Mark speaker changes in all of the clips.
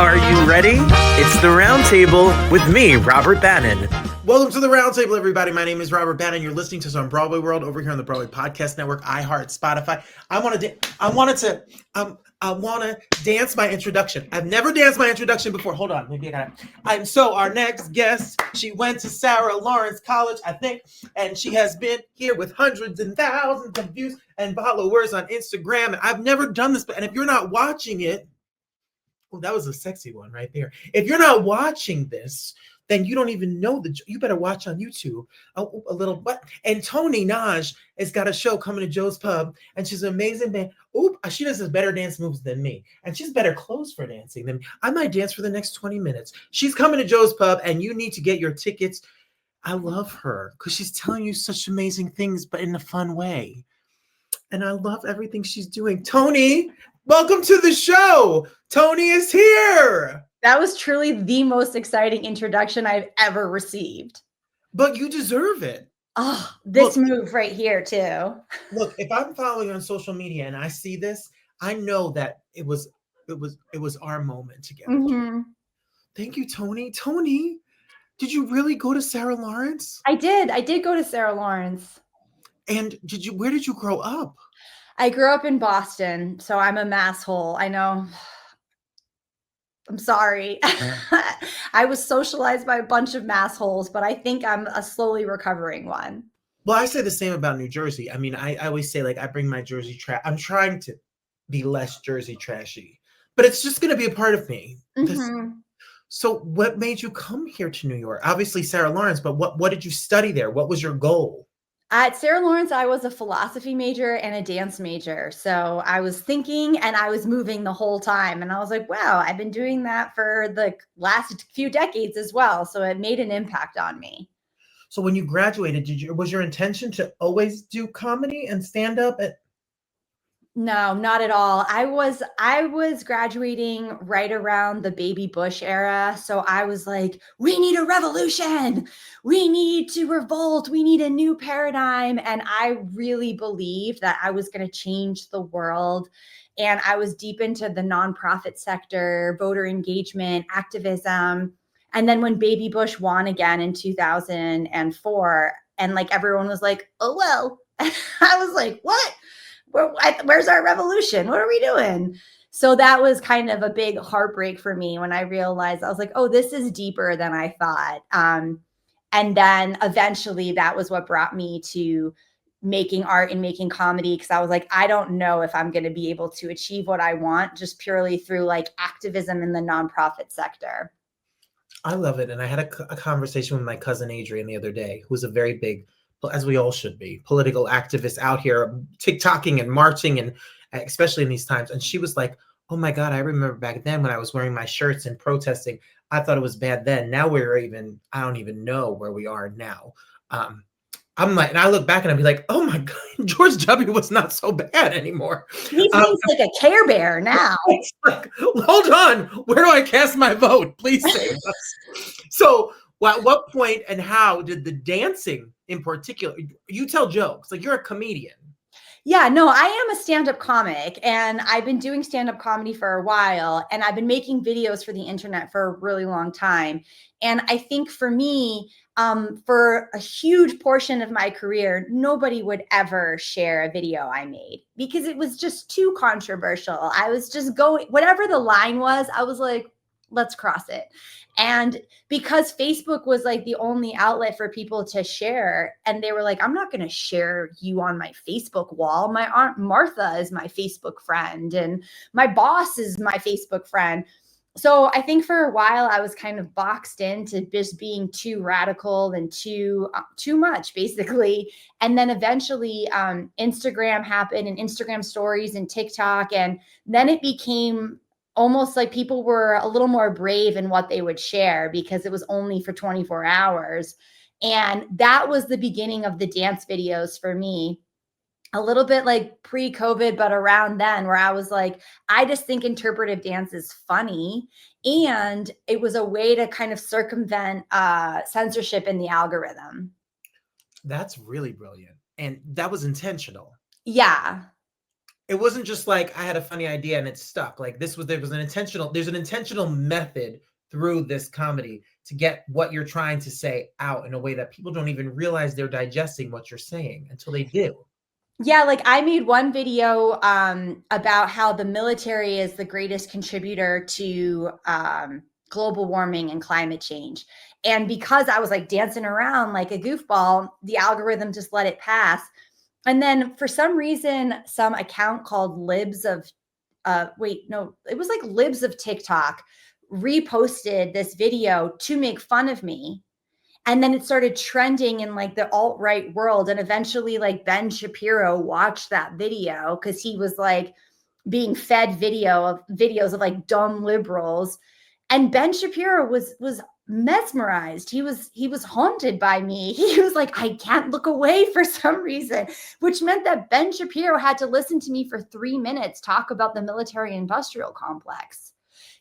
Speaker 1: Are you ready? It's the Roundtable with me, Robert Bannon.
Speaker 2: Welcome to the Roundtable, everybody. My name is Robert Bannon. You're listening to us on Broadway World over here on the Broadway Podcast Network, iHeart, Spotify. I want to dance my introduction. I've never danced my introduction before. Hold on, maybe I got it. And so our next guest, she went to Sarah Lawrence College, I think, and she has been here with hundreds and thousands of views and followers on Instagram. And I've never done this, and if you're not watching it, oh, that was a sexy one right there. If you're not watching this, then you don't even know you better watch on YouTube a little. But and Toni Nagy has got a show coming to Joe's Pub, and she's an amazing band. Oop, she does better dance moves than me, and she's better clothes for dancing than me. I might dance for the next 20 minutes. She's coming to Joe's Pub, and you need to get your tickets. I love her because she's telling you such amazing things, but in a fun way. And I love everything she's doing. Toni, welcome to the show. Toni is here.
Speaker 3: That was truly the most exciting introduction I've ever received.
Speaker 2: But you deserve it.
Speaker 3: Oh, this move right here too.
Speaker 2: Look, if I'm following on social media and I see this, I know that it was our moment together.
Speaker 3: Mm-hmm.
Speaker 2: Thank you, Toni. Toni, did you really go to Sarah Lawrence?
Speaker 3: I did go to Sarah Lawrence.
Speaker 2: And where did you grow up?
Speaker 3: I grew up in Boston, so I'm a masshole. I know. I'm sorry. I was socialized by a bunch of massholes, but I think I'm a slowly recovering one.
Speaker 2: Well, I say the same about New Jersey. I mean, I always say, like, I bring my Jersey trash. I'm trying to be less Jersey trashy, but it's just going to be a part of me.
Speaker 3: Mm-hmm.
Speaker 2: So what made you come here to New York? Obviously Sarah Lawrence, but what did you study there? What was your goal?
Speaker 3: At Sarah Lawrence, I was a philosophy major and a dance major. So I was thinking and I was moving the whole time. And I was like, wow, I've been doing that for the last few decades as well. So it made an impact on me.
Speaker 2: So when you graduated, was your intention to always do comedy and stand up?
Speaker 3: No, not at all. I was graduating right around the baby Bush era. So I was like, we need a revolution. We need to revolt. We need a new paradigm. And I really believed that I was going to change the world. And I was deep into the nonprofit sector, voter engagement, activism. And then when baby Bush won again in 2004, and like everyone was like, oh, well, I was like, what? Where's our revolution? What are we doing? So that was kind of a big heartbreak for me when I realized, I was like, oh, this is deeper than I thought. And then eventually that was what brought me to making art and making comedy. Cause I was like, I don't know if I'm going to be able to achieve what I want just purely through like activism in the nonprofit sector.
Speaker 2: I love it. And I had a conversation with my cousin Adrian the other day, who's a very big, as we all should be, political activists out here TikToking and marching, and especially in these times. And she was like, oh my God, I remember back then when I was wearing my shirts and protesting, I thought it was bad then. Now I don't even know where we are now. I'm like, and I look back and I'd be like, oh my God, George W. was not so bad anymore.
Speaker 3: He seems like a Care Bear now.
Speaker 2: Like, hold on, where do I cast my vote? Please save us. So at what point and how did the dancing in particular, you tell jokes, like you're a comedian.
Speaker 3: Yeah, no, I am a stand-up comic and I've been doing stand-up comedy for a while and I've been making videos for the internet for a really long time. And I think for me, for a huge portion of my career, nobody would ever share a video I made because it was just too controversial. I was just going, whatever the line was, I was like, let's cross it. And because Facebook was like the only outlet for people to share, and they were like, I'm not going to share you on my Facebook wall. My Aunt Martha is my Facebook friend and my boss is my Facebook friend. So I think for a while I was kind of boxed into just being too radical and too much basically. And then eventually Instagram happened and Instagram stories and TikTok. And then it became almost like people were a little more brave in what they would share because it was only for 24 hours. And that was the beginning of the dance videos for me. A little bit like pre-COVID, but around then where I was like, I just think interpretive dance is funny. And it was a way to kind of circumvent censorship in the algorithm.
Speaker 2: That's really brilliant. And that was intentional.
Speaker 3: Yeah.
Speaker 2: it wasn't just like I had a funny idea and it stuck. Like there's an intentional method through this comedy to get what you're trying to say out in a way that people don't even realize they're digesting what you're saying until they do.
Speaker 3: Yeah, like I made one video about how the military is the greatest contributor to global warming and climate change. And because I was like dancing around like a goofball, the algorithm just let it pass. And then for some reason, some account called Libs of, it was like Libs of TikTok reposted this video to make fun of me. And then it started trending in like the alt-right world. And eventually like Ben Shapiro watched that video because he was like being fed videos of like dumb liberals. And Ben Shapiro was mesmerized. He was haunted by me. He was like, I can't look away for some reason, which meant that Ben Shapiro had to listen to me for 3 minutes talk about the military industrial complex.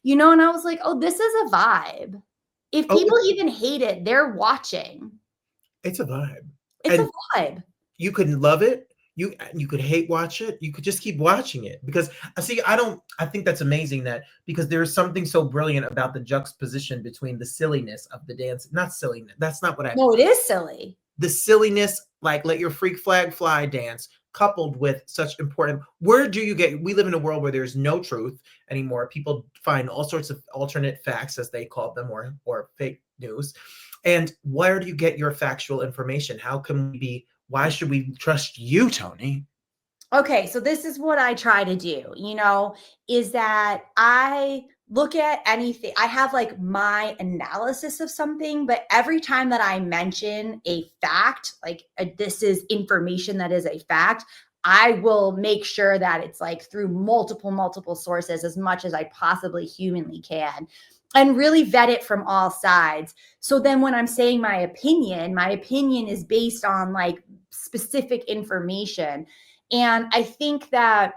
Speaker 3: And I was like, oh, this is a vibe. If people even hate it, they're watching.
Speaker 2: It's a vibe.
Speaker 3: It's a vibe.
Speaker 2: You could love it. You could hate watch it. You could just keep watching it because I think that's amazing that because there's something so brilliant about the juxtaposition between the silliness of the dance. Not silliness. That's not what I mean.
Speaker 3: No, it is silly.
Speaker 2: The silliness, like let your freak flag fly dance, coupled with such important, we live in a world where there's no truth anymore. People find all sorts of alternate facts, as they call them, or fake news. And where do you get your factual information? Why should we trust you, Toni?
Speaker 3: Okay, so this is what I try to do, is that I look at anything. I have like my analysis of something, but every time that I mention a fact, like this is information that is a fact, I will make sure that it's like through multiple sources as much as I possibly humanly can and really vet it from all sides. So then when I'm saying my opinion is based on like specific information. And I think that,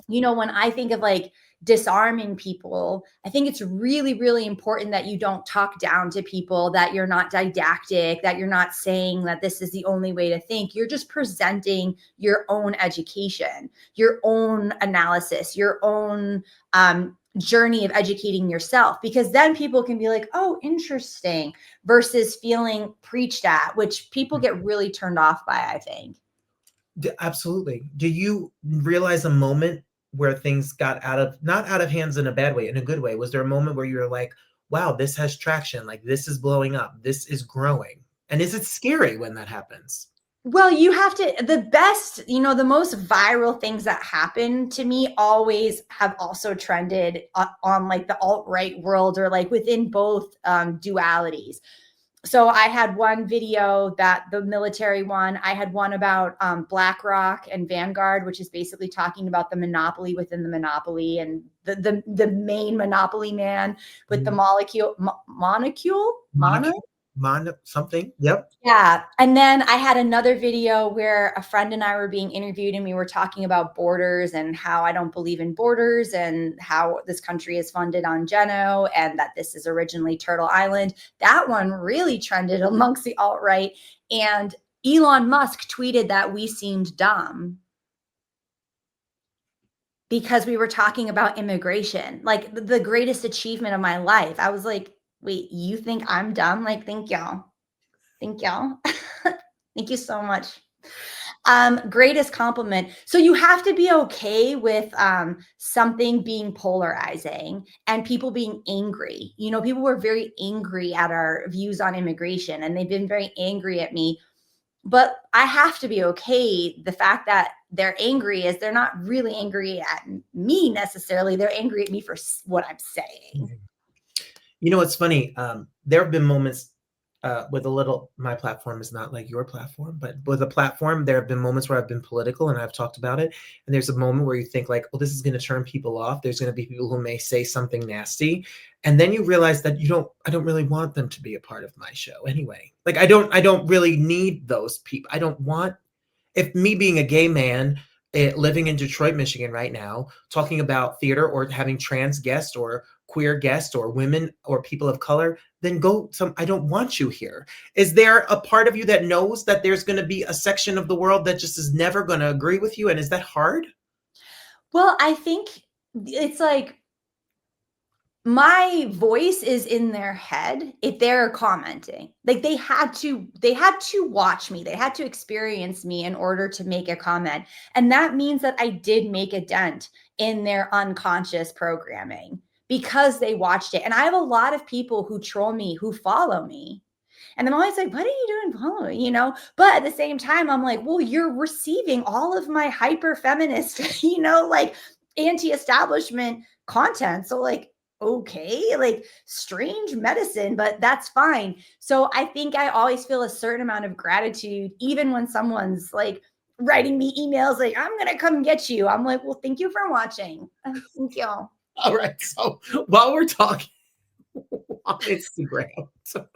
Speaker 3: when I think of like disarming people, I think it's really, really important that you don't talk down to people, that you're not didactic, that you're not saying that this is the only way to think. You're just presenting your own education, your own analysis, your own journey of educating yourself, because then people can be like, oh, interesting, versus feeling preached at, which people get really turned off by, I think.
Speaker 2: Absolutely. Do you realize a moment where things got not out of hands in a bad way, in a good way? Was there a moment where you were like, wow, this has traction, like this is blowing up, this is growing? And is it scary when that happens?
Speaker 3: Well, you have to, the best, the most viral things that happen to me always have also trended on like the alt-right world, or like within both dualities. So I had one video, that the military one. I had one about BlackRock and Vanguard, which is basically talking about the monopoly within the monopoly, and the main monopoly man with the
Speaker 2: something. Yep.
Speaker 3: Yeah. And then I had another video where a friend and I were being interviewed, and we were talking about borders and how I don't believe in borders, and how this country is funded on Geno, and that this is originally Turtle Island. That one really trended amongst the alt-right. And Elon Musk tweeted that we seemed dumb because we were talking about immigration, like the greatest achievement of my life. I was like, wait, you think I'm dumb? Like, thank y'all. Thank y'all. Thank you so much. Greatest compliment. So you have to be okay with something being polarizing and people being angry. People were very angry at our views on immigration, and they've been very angry at me. But I have to be okay. The fact that they're angry is they're not really angry at me necessarily. They're angry at me for what I'm saying.
Speaker 2: It's funny. There have been moments with my platform is not like your platform, but with a platform, there have been moments where I've been political and I've talked about it. And there's a moment where you think like, well, this is going to turn people off. There's going to be people who may say something nasty. And then you realize that I don't really want them to be a part of my show anyway. Like, I don't really need those people. If me being a gay man living in Detroit, Michigan right now, talking about theater or having trans guests or queer guests or women or people of color, then I don't want you here. Is there a part of you that knows that there's going to be a section of the world that just is never going to agree with you? And is that hard?
Speaker 3: Well, I think it's like my voice is in their head if they're commenting. Like they had to watch me. They had to experience me in order to make a comment. And that means that I did make a dent in their unconscious programming because they watched it. And I have a lot of people who troll me, who follow me. And I'm always like, what are you doing following? But at the same time, I'm like, well, you're receiving all of my hyper feminist, like anti-establishment content. So like, okay, like strange medicine, but that's fine. So I think I always feel a certain amount of gratitude, even when someone's like writing me emails like, I'm going to come get you. I'm like, well, thank you for watching. Thank you.
Speaker 2: All right. So while we're talking on Instagram, so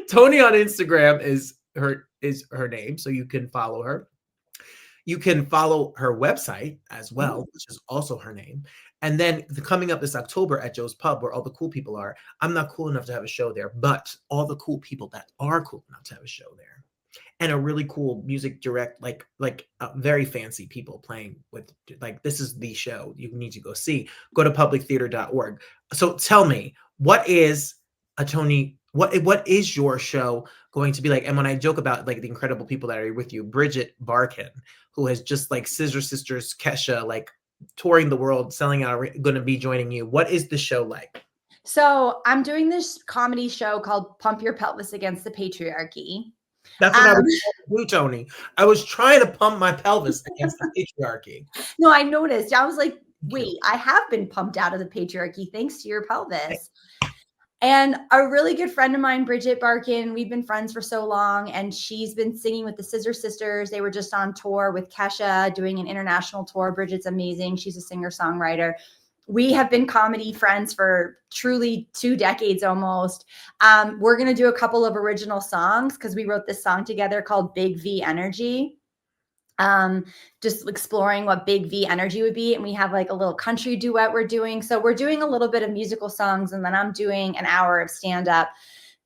Speaker 2: Toni on Instagram is her name, so you can follow her. You can follow her website as well, which is also her name. And then coming up this October at Joe's Pub, where all the cool people are. I'm not cool enough to have a show there, but all the cool people that are cool enough to have a show there, and a really cool music direct, like very fancy people playing with, like, this is the show you need to go see. Go to publictheater.org. So tell me, what is a Toni? What is your show going to be like? And when I joke about like the incredible people that are with you, Bridget Barkin, who has just like Scissor Sisters, Kesha, like touring the world, selling out, going to be joining you. What is the show like?
Speaker 3: So I'm doing this comedy show called Pump Your Pelvis Against the Patriarchy.
Speaker 2: That's what I was trying to do, Toni. I was trying to pump my pelvis against the patriarchy.
Speaker 3: No, I noticed. I was like, wait, I have been pumped out of the patriarchy thanks to your pelvis. And a really good friend of mine, Bridget Barkin, we've been friends for so long, and she's been singing with the Scissor Sisters. They were just on tour with Kesha, doing an international tour. Bridget's amazing. She's a singer-songwriter. We have been comedy friends for truly 2 decades almost. We're going to do a couple of original songs because we wrote this song together called Big V Energy. Just exploring what Big V energy would be. And we have like a little country duet we're doing. So we're doing a little bit of musical songs, and then I'm doing an hour of stand-up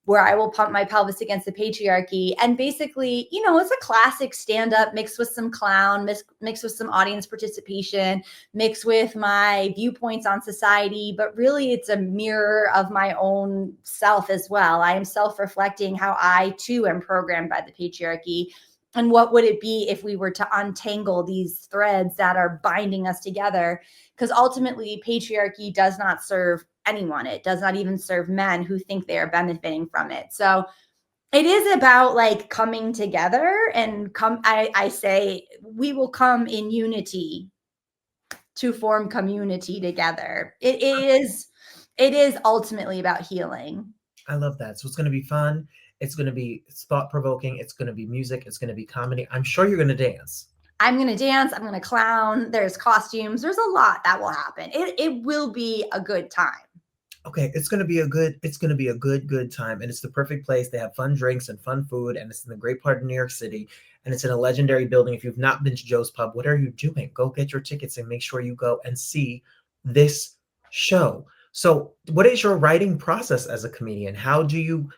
Speaker 3: where I will pump my pelvis against the patriarchy. And basically, it's a classic stand-up mixed with some clown, mixed with some audience participation, mixed with my viewpoints on society. But really, it's a mirror of my own self as well. I am self-reflecting how I too am programmed by the patriarchy. And what would it be if we were to untangle these threads that are binding us together? Because ultimately, patriarchy does not serve anyone. It does not even serve men who think they are benefiting from it. So it is about like coming together and I say we will come in unity to form community together. It is ultimately about healing.
Speaker 2: I love that. So it's going to be fun. It's going to be thought-provoking. It's going to be music. It's going to be comedy. I'm sure you're going to dance.
Speaker 3: I'm going to dance. I'm going to clown. There's costumes. There's a lot that will happen. It will be a good time.
Speaker 2: Okay, it's going to be a good time, and it's the perfect place. They have fun drinks and fun food, and it's in the great part of New York City, and it's in a legendary building. If you've not been to Joe's Pub, what are you doing? Go get your tickets and make sure you go and see this show. So, what is your writing process as a comedian? How do you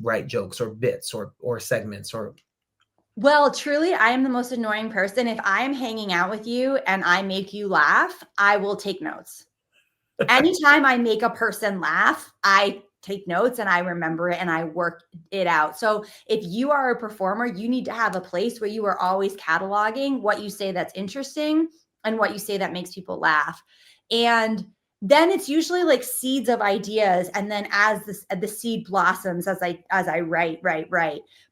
Speaker 2: write jokes or bits or segments or?
Speaker 3: Well, truly, I am the most annoying person. If I am hanging out with you and I make you laugh, I will take notes. Anytime I make a person laugh, I take notes and I remember it and I work it out. So if you are a performer, you need to have a place where you are always cataloging what you say that's interesting and what you say that makes people laugh. And then it's usually like seeds of ideas. And then as the seed blossoms, as I write.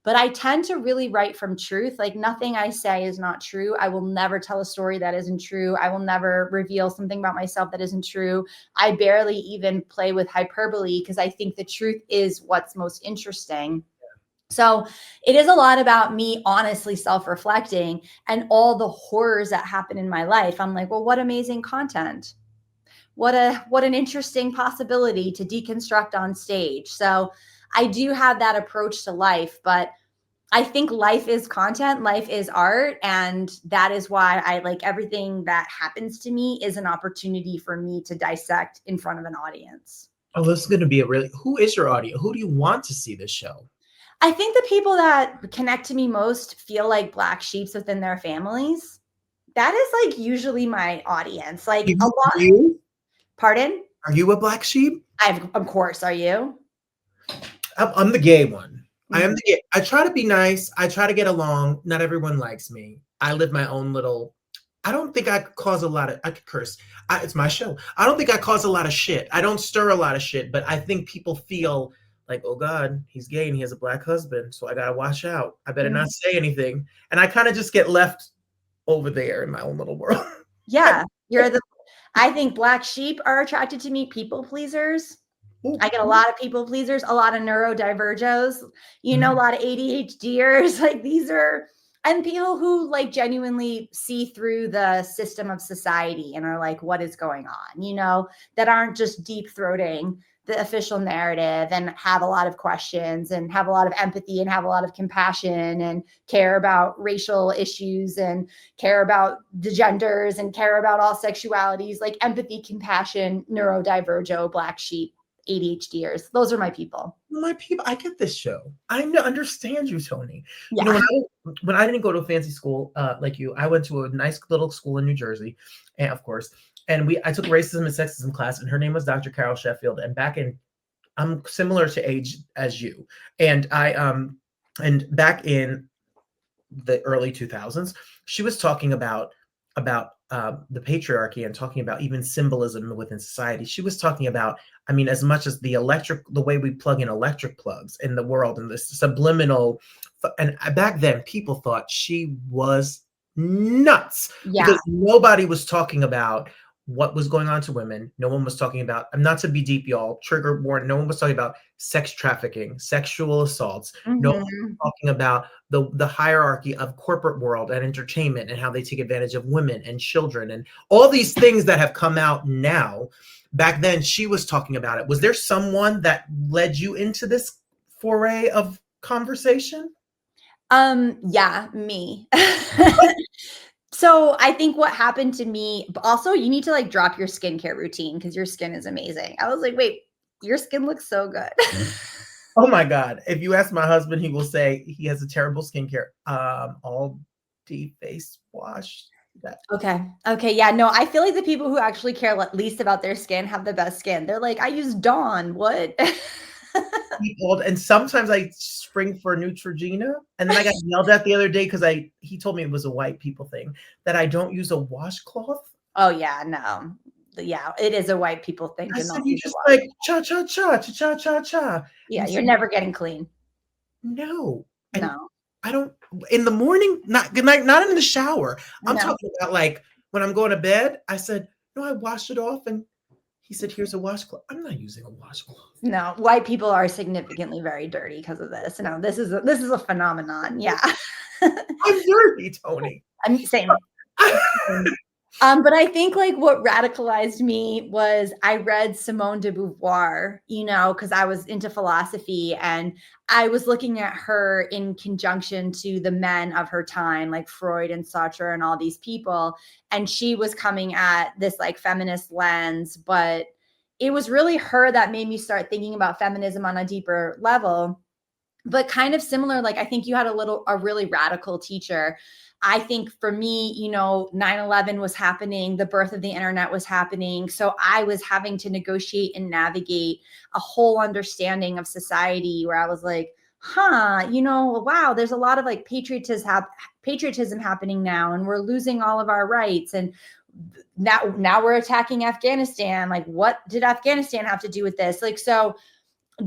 Speaker 3: But I tend to really write from truth. Like nothing I say is not true. I will never tell a story that isn't true. I will never reveal something about myself that isn't true. I barely even play with hyperbole because I think the truth is what's most interesting. So it is a lot about me honestly self-reflecting and all the horrors that happen in my life. I'm like, well, what amazing content. What an interesting possibility to deconstruct on stage. So I do have that approach to life, but I think life is content, life is art. And that is why I like everything that happens to me is an opportunity for me to dissect in front of an audience.
Speaker 2: Oh, this is going to be who is your audience? Who do you want to see this show?
Speaker 3: I think the people that connect to me most feel like black sheeps within their families. That is like usually my audience. Like a
Speaker 2: You,
Speaker 3: lot.
Speaker 2: you?
Speaker 3: Pardon?
Speaker 2: Are you a black sheep?
Speaker 3: Of course. Are you?
Speaker 2: I'm the gay one. I am
Speaker 3: Mhm.
Speaker 2: the gay. I try to be nice. I try to get along. Not everyone likes me. I live my own little. I don't think I cause a lot of. I could curse. It's my show. I don't think I cause a lot of shit. I don't stir a lot of shit. But I think people feel like, oh God, he's gay and he has a black husband, so I gotta watch out. I better
Speaker 3: Mhm.
Speaker 2: not say anything. And I kind of just get left over there in my own little world.
Speaker 3: Yeah, I think black sheep are attracted to me, people pleasers.
Speaker 2: Ooh,
Speaker 3: I get a
Speaker 2: ooh.
Speaker 3: lot of people pleasers, a lot of neurodivergos, a
Speaker 2: Mhm.
Speaker 3: lot of ADHDers. Like these are, and people who like genuinely see through the system of society and are like, what is going on, that aren't just deep throating the official narrative and have a lot of questions and have a lot of empathy and have a lot of compassion and care about racial issues and care about the genders and care about all sexualities, like empathy, compassion, neurodivergo, black sheep, ADHDers. Those are my people.
Speaker 2: My people, I get this show. Understand you, Tony.
Speaker 3: Yeah.
Speaker 2: When I didn't go to a fancy school like you, I went to a nice little school in New Jersey, and of course, I took racism and sexism class, and her name was Dr. Carol Sheffield. And I'm similar to age as you, and and back in the early 2000s, she was talking about the patriarchy and talking about even symbolism within society. She was talking about, I mean, as much as the way we plug in electric plugs in the world and this subliminal. And back then, people thought she was nuts
Speaker 3: Yeah.
Speaker 2: because nobody was talking about what was going on to women. No one was talking about, I'm not to be deep, y'all, trigger warning. No one was talking about sex trafficking, sexual assaults. No one
Speaker 3: Mm-hmm.
Speaker 2: was talking about the hierarchy of corporate world and entertainment and how they take advantage of women and children and all these things that have come out now. Back then, she was talking about it. Was there someone that led you into this foray of conversation?
Speaker 3: Yeah, me. So I think what happened to me, but also you need to like drop your skincare routine because your skin is amazing. I was like, wait, your skin looks so good.
Speaker 2: Oh my God. If you ask my husband, he will say he has a terrible skincare. All deep face wash. That
Speaker 3: Okay. Okay. Yeah. No, I feel like the people who actually care least about their skin have the best skin. They're like, I use Dawn. What?
Speaker 2: people, and sometimes I spring for Neutrogena, and then I got yelled at the other day because he told me it was a white people thing that I don't use a washcloth.
Speaker 3: Oh, yeah. No. Yeah. It is a white people thing
Speaker 2: I
Speaker 3: to
Speaker 2: said,
Speaker 3: not
Speaker 2: you
Speaker 3: use a
Speaker 2: just
Speaker 3: wash.
Speaker 2: like cha cha cha cha cha cha cha. And
Speaker 3: Yeah.
Speaker 2: he
Speaker 3: You're
Speaker 2: said,
Speaker 3: never getting clean.
Speaker 2: no. And
Speaker 3: No.
Speaker 2: I don't in the morning, not good night, not in the shower. I'm
Speaker 3: No.
Speaker 2: talking about like when I'm going to bed. I said, no, I washed it off, and he said, here's a washcloth. I'm not using a washcloth.
Speaker 3: No. White people are significantly very dirty because of this. No, this is a phenomenon. Yeah.
Speaker 2: I'm dirty, Tony.
Speaker 3: I'm same. But I think like what radicalized me was I read Simone de Beauvoir, because I was into philosophy and I was looking at her in conjunction to the men of her time, like Freud and Sartre and all these people. And she was coming at this like feminist lens, but it was really her that made me start thinking about feminism on a deeper level. But kind of similar, like I think you had a really radical teacher. I think for me, 9/11 was happening, the birth of the internet was happening. So I was having to negotiate and navigate a whole understanding of society where I was like, wow, there's a lot of like patriotism happening now, and we're losing all of our rights. And now we're attacking Afghanistan. Like, what did Afghanistan have to do with this? Like, so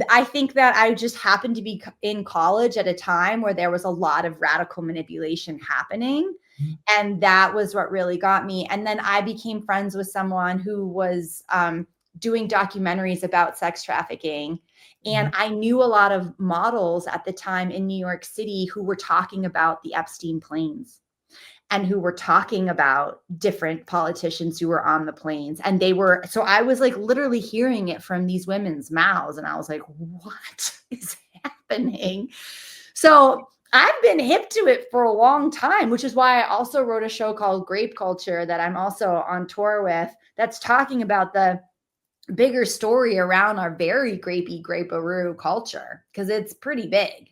Speaker 3: I think that I just happened to be in college at a time where there was a lot of radical manipulation happening.
Speaker 2: Mhm.
Speaker 3: And that was what really got me. And then I became friends with someone who was doing documentaries about sex trafficking. And
Speaker 2: Mhm.
Speaker 3: I knew a lot of models at the time in New York City who were talking about the Epstein planes and who were talking about different politicians who were on the planes. And so I was like literally hearing it from these women's mouths. And I was like, what is happening? So I've been hip to it for a long time, which is why I also wrote a show called Grape Culture that I'm also on tour with, that's talking about the bigger story around our very grapey, grape-a-roo culture, because it's pretty big.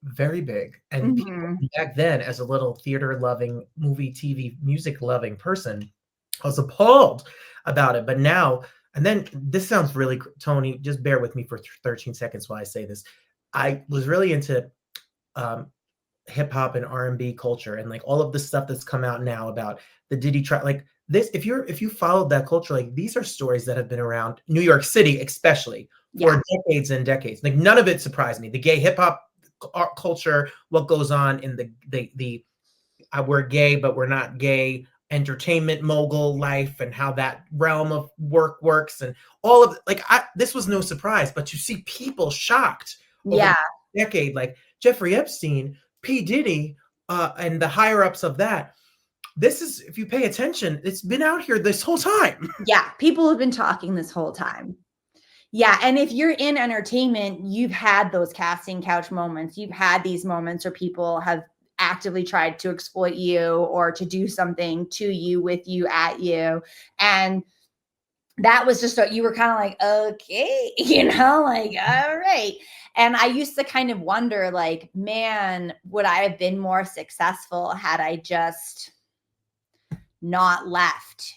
Speaker 2: Very big. And people back then, as a little theater loving, movie, TV, music loving person, I was appalled about it. But now, and then this sounds really, Toni, just bear with me for 13 seconds while I say this. I was really into hip hop and R&B culture, and like all of the stuff that's come out now about the Diddy trial, like this, if you followed that culture, like these are stories that have been around New York City, especially for decades and decades. Like none of it surprised me. The gay hip hop culture, what goes on in the we're gay, but we're not gay entertainment mogul life, and how that realm of work works, and all of like this was no surprise. But you see people shocked over a decade, like Jeffrey Epstein, P. Diddy, and the higher ups of that. This is, if you pay attention, it's been out here this whole time.
Speaker 3: Yeah, people have been talking this whole time. Yeah, and if you're in entertainment, you've had those casting couch moments. You've had these moments where people have actively tried to exploit you or to do something to you, with you, at you. And that was just, you were kind of like, okay, like, all right. And I used to kind of wonder, like, man, would I have been more successful had I just not left,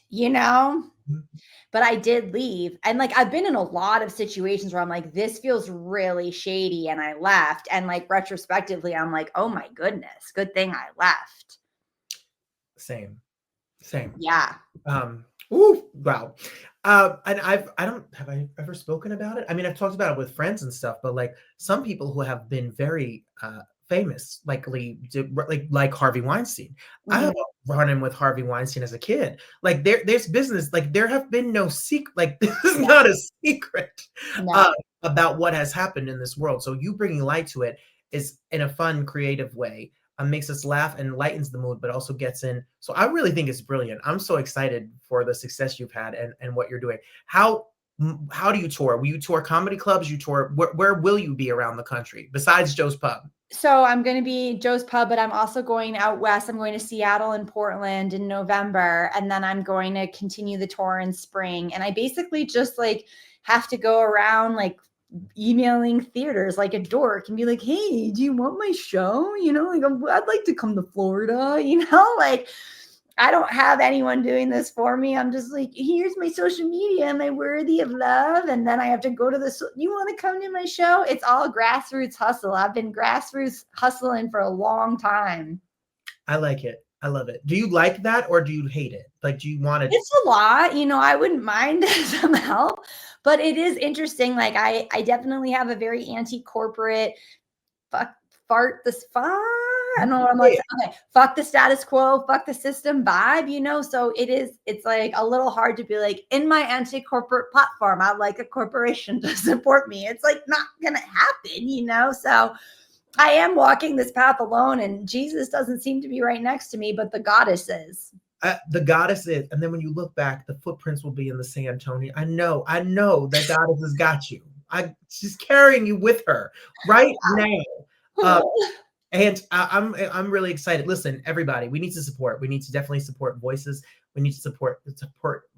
Speaker 3: But I did leave. And like, I've been in a lot of situations where I'm like, this feels really shady, and I left. And like, retrospectively, I'm like, oh my goodness, good thing I left.
Speaker 2: Same.
Speaker 3: Yeah.
Speaker 2: Wow. And have I ever spoken about it? I mean, I've talked about it with friends and stuff, but like some people who have been very famous, like Harvey Weinstein. I have a run-in with Harvey Weinstein as a kid. Like there's business, like there have been no secret, like this is not a secret about what has happened in this world. So you bringing light to it is in a fun, creative way. Makes us laugh and lightens the mood, but also gets in. So I really think it's brilliant. I'm so excited for the success you've had and what you're doing. How do you tour? Will you tour comedy clubs? You tour, where will you be around the country besides Joe's Pub?
Speaker 3: So I'm going to be Joe's Pub, but I'm also going out west. I'm going to Seattle and Portland in November. And then I'm going to continue the tour in spring. And I basically just like have to go around like emailing theaters like a dork and be like, hey, do you want my show? Like I'd like to come to Florida, like I don't have anyone doing this for me. I'm just like, here's my social media. Am I worthy of love? And then I have to go to you want to come to my show? It's all grassroots hustle. I've been grassroots hustling for a long time.
Speaker 2: I like it. I love it. Do you like that, or do you hate it? Like, do you want to?
Speaker 3: It's a lot, I wouldn't mind some help, but it is interesting. Like I definitely have a very anti-corporate I don't know. I'm like, okay, fuck the status quo, fuck the system vibe, So it's like a little hard to be like, in my anti-corporate platform, I'd like a corporation to support me. It's like not gonna happen, So I am walking this path alone, and Jesus doesn't seem to be right next to me, but the goddess is.
Speaker 2: The goddess is. And then when you look back, the footprints will be in the sand, Toni. I know that goddess has got you. She's carrying you with her right now. And I'm really excited. Listen, everybody, we need to support. We need to definitely support voices. We need to support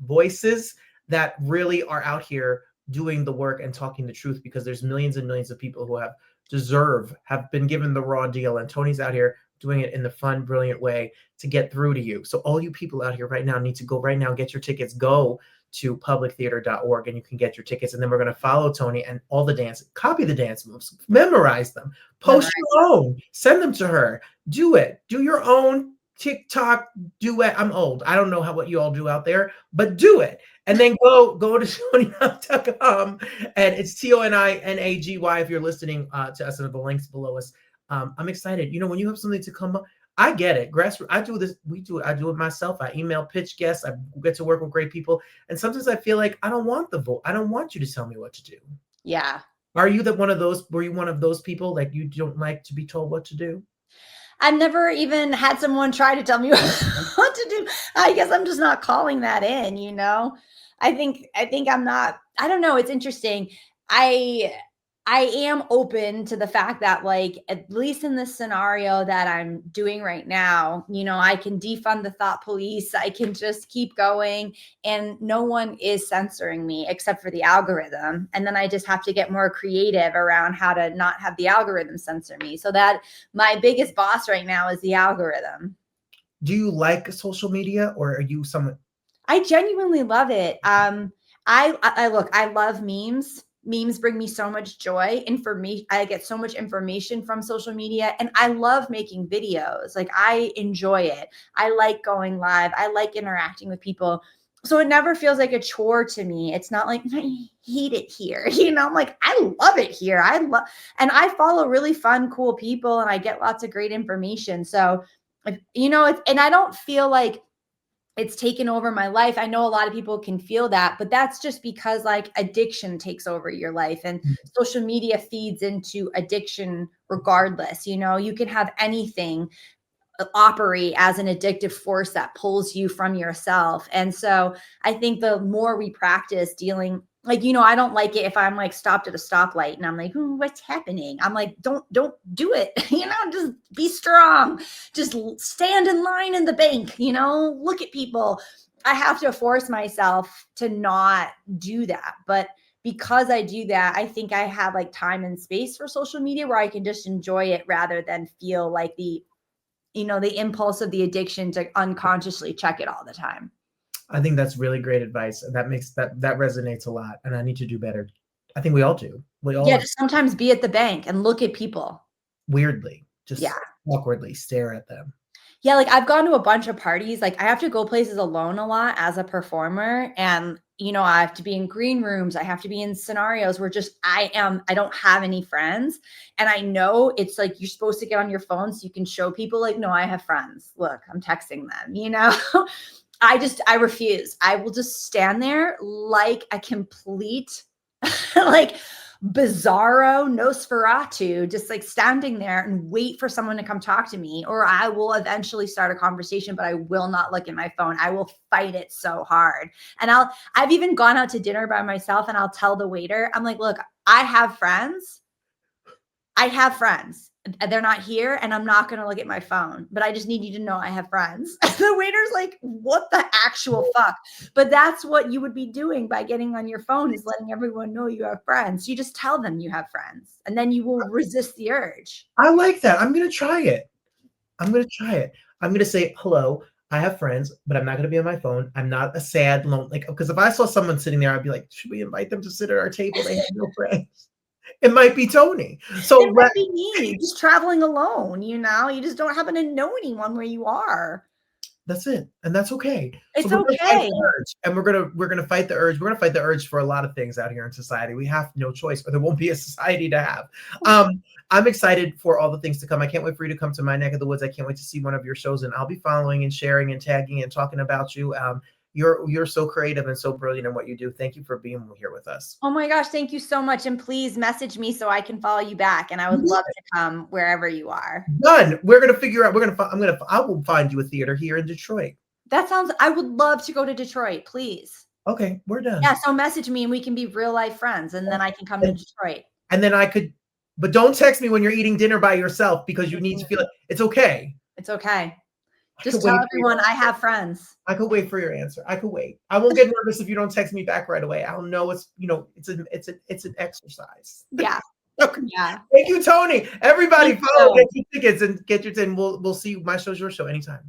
Speaker 2: voices that really are out here doing the work and talking the truth, because there's millions and millions of people who have been given the raw deal, and Toni's out here doing it in the fun, brilliant way to get through to you. So all you people out here right now need to go right now, get your tickets, go to publictheater.org, and you can get your tickets. And then we're going to follow Toni and all the dance, copy the dance moves, memorize them, post your own, send them to her, do it, do your own TikTok duet. I'm old. I don't know what you all do out there, but do it. And then go to ToniNagy.com, and it's TONINAGY if you're listening to us, and the links below us. I'm excited. When you have something to come up, I get it. Grassroots. I do this. I do it myself. I email pitch guests. I get to work with great people. And sometimes I feel like I don't want the vote. I don't want you to tell me what to do.
Speaker 3: Yeah.
Speaker 2: Are you were you one of those people, like you don't like to be told what to do?
Speaker 3: I've never even had someone try to tell me what to do. I guess I'm just not calling that in, I think I'm not, I don't know. It's interesting. I I am open to the fact that, like, at least in this scenario that I'm doing right now, I can defund the thought police. I can just keep going, and no one is censoring me except for the algorithm. And then I just have to get more creative around how to not have the algorithm censor me. So that my biggest boss right now is the algorithm.
Speaker 2: Do you like social media, or are you someone?
Speaker 3: I genuinely love it. I love memes. Memes bring me so much joy. I get so much information from social media, and I love making videos. Like, I enjoy it. I like going live. I like interacting with people. So it never feels like a chore to me. It's not like I hate it here. I'm like, I love it here. And I follow really fun, cool people, and I get lots of great information. So, and I don't feel like it's taken over my life. I know a lot of people can feel that, but that's just because, like, addiction takes over your life, and social media feeds into addiction regardless. You can have anything operate as an addictive force that pulls you from yourself. And so I think the more we practice dealing, like, I don't like it if I'm like stopped at a stoplight and I'm like, "Ooh, what's happening?" I'm like, don't do it. Just be strong. Just stand in line in the bank, look at people. I have to force myself to not do that. But because I do that, I think I have like time and space for social media where I can just enjoy it rather than feel like the impulse of the addiction to unconsciously check it all the time.
Speaker 2: I think that's really great advice. And that resonates a lot. And I need to do better. I think we all do.
Speaker 3: Just sometimes be at the bank and look at people.
Speaker 2: Weirdly, just awkwardly stare at them.
Speaker 3: Yeah, like, I've gone to a bunch of parties. Like, I have to go places alone a lot as a performer. And, I have to be in green rooms. I have to be in scenarios where I don't have any friends. And I know it's like, you're supposed to get on your phone so you can show people, like, no, I have friends. Look, I'm texting them, I refuse. I will just stand there like a complete, like, bizarro Nosferatu, just like standing there and wait for someone to come talk to me, or I will eventually start a conversation, but I will not look at my phone. I will fight it so hard. And I've even gone out to dinner by myself, and I'll tell the waiter, I'm like, look, I have friends. They're not here, and I'm not going to look at my phone, but I just need you to know I have friends. The waiter's like, what the actual fuck? But that's what you would be doing by getting on your phone, is letting everyone know you have friends. You just tell them you have friends, and then you will resist the urge.
Speaker 2: I like that. I'm going to try it. I'm going to say, hello, I have friends, but I'm not going to be on my phone. I'm not a sad, lonely, because if I saw someone sitting there, I'd be like, should we invite them to sit at our table? They have no friends. It might be Toni. So
Speaker 3: it might be me, just traveling alone. You just don't happen to know anyone where you are.
Speaker 2: That's it, and that's okay.
Speaker 3: It's okay.
Speaker 2: And we're gonna fight the urge. We're gonna fight the urge for a lot of things out here in society. We have no choice, or there won't be a society to have. I'm excited for all the things to come. I can't wait for you to come to my neck of the woods. I can't wait to see one of your shows, and I'll be following and sharing and tagging and talking about you. You're so creative and so brilliant in what you do. Thank you for being here with us.
Speaker 3: Oh my gosh, thank you so much. And please message me so I can follow you back. And I would love to come wherever you are.
Speaker 2: Done. We're gonna figure out. I will find you a theater here in Detroit.
Speaker 3: I would love to go to Detroit, please.
Speaker 2: Okay, we're done.
Speaker 3: Yeah, so message me and we can be real life friends, and then I can come to Detroit.
Speaker 2: And then but don't text me when you're eating dinner by yourself, because you need to feel it. It's okay.
Speaker 3: It's okay. Just tell everyone I have friends.
Speaker 2: I could wait for your answer. I could wait. I won't get nervous if you don't text me back right away. I'll know it's an exercise.
Speaker 3: Yeah.
Speaker 2: Okay.
Speaker 3: Yeah.
Speaker 2: Thank you, Toni. Everybody, follow, get your tickets, and get your. And we'll see. My show's your show anytime.